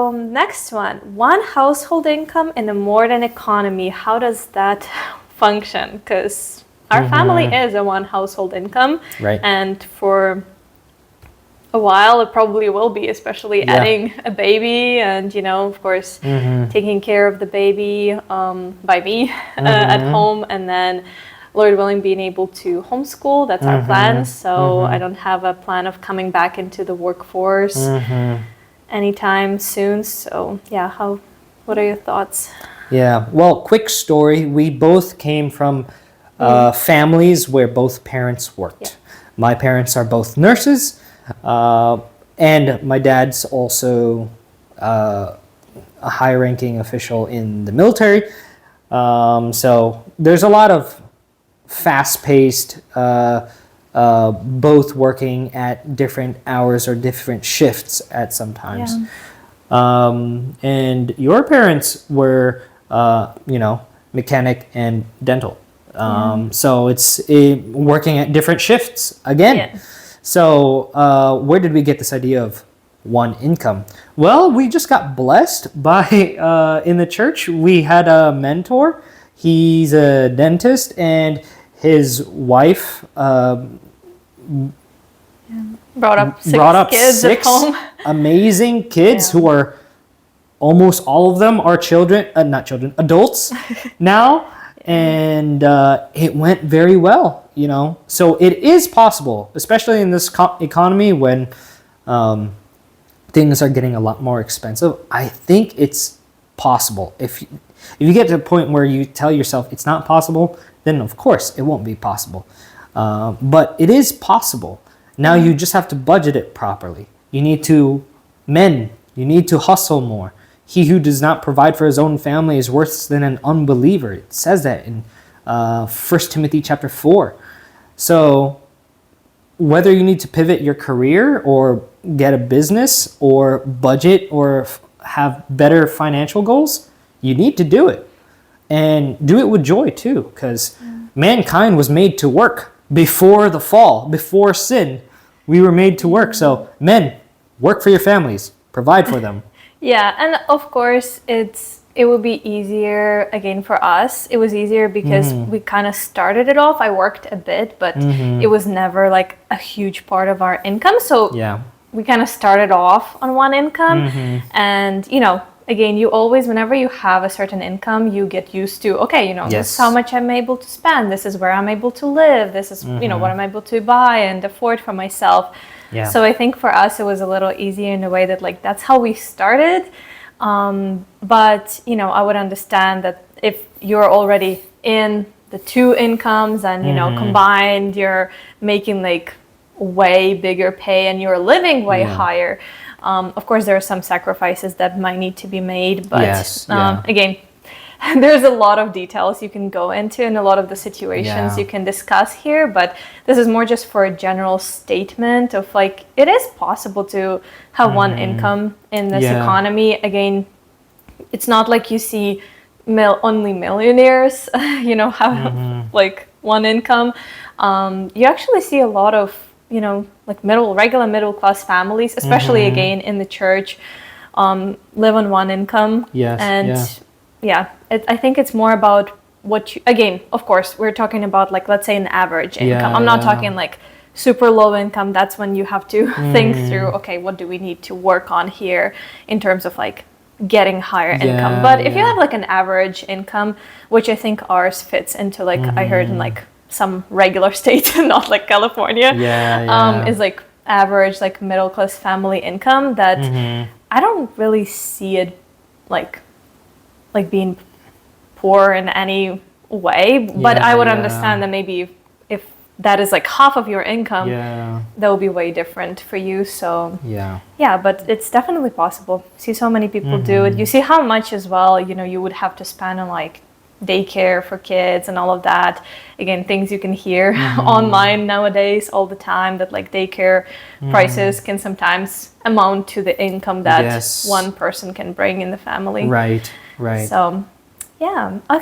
So next one household income in a modern economy. How does that function? Because our family is a one household income. Right. And for a while it probably will be, especially adding a baby and, of course, taking care of the baby by me at home, and then Lord willing being able to homeschool. That's our plan. So I don't have a plan of coming back into the workforce anytime soon. So what are your thoughts? Yeah, well, quick story. We both came from families where both parents worked. Yeah. My parents are both nurses. And my dad's also a high-ranking official in the military. So there's a lot of fast-paced, both working at different hours or different shifts at some times. Yeah. And your parents were, mechanic and dental. So it's working at different shifts again. Yeah. So where did we get this idea of one income? Well, we just got blessed by, in the church, we had a mentor. He's a dentist, and his wife brought up six kids at home. Amazing kids who are, almost all of them are adults now. And it went very well, So it is possible, especially in this economy when things are getting a lot more expensive. I think it's possible. If you get to a point where you tell yourself it's not possible, then of course it won't be possible. But it is possible. Now you just have to budget it properly. You need to hustle more. He who does not provide for his own family is worse than an unbeliever. It says that in 1 Timothy chapter 4. So whether you need to pivot your career or get a business or budget or have better financial goals, you need to do it. And do it with joy too, because mankind was made to work before the fall, before sin. We were made to work. So men, work for your families, provide for them. Yeah, and of course it would be easier again for us. It was easier because we kind of started it off. I worked a bit, but it was never like a huge part of our income. So we kind of started off on one income, and again, you always, whenever you have a certain income, you get used to, this is how much I'm able to spend. This is where I'm able to live. This is, what I'm able to buy and afford for myself. Yeah. So I think for us, it was a little easier in a way that that's how we started. But, I would understand that if you're already in the two incomes and, combined, you're making way bigger pay and you're living way higher. Of course, there are some sacrifices that might need to be made, but again, there's a lot of details you can go into and a lot of the situations you can discuss here, but this is more just for a general statement of it is possible to have one income in this economy. Again, it's not like you see only millionaires, have one income. You actually see a lot of regular middle class families, especially again in the church, live on one income. I think it's more about what you, again, of course, we're talking about let's say an average income. I'm not talking super low income. That's when you have to think through, okay, what do we need to work on here in terms of getting higher income. But if you have an average income, which I think ours fits into I heard in some regular states, not California, is average middle class family income, that I don't really see it being poor in any way, but I would understand that maybe if that is half of your income, that would be way different for you. So but it's definitely possible. See so many people do it. You see how much as well, you would have to spend on daycare for kids and all of that. Again, things you can hear online nowadays all the time, that daycare prices can sometimes amount to the income that one person can bring in the family. Right. So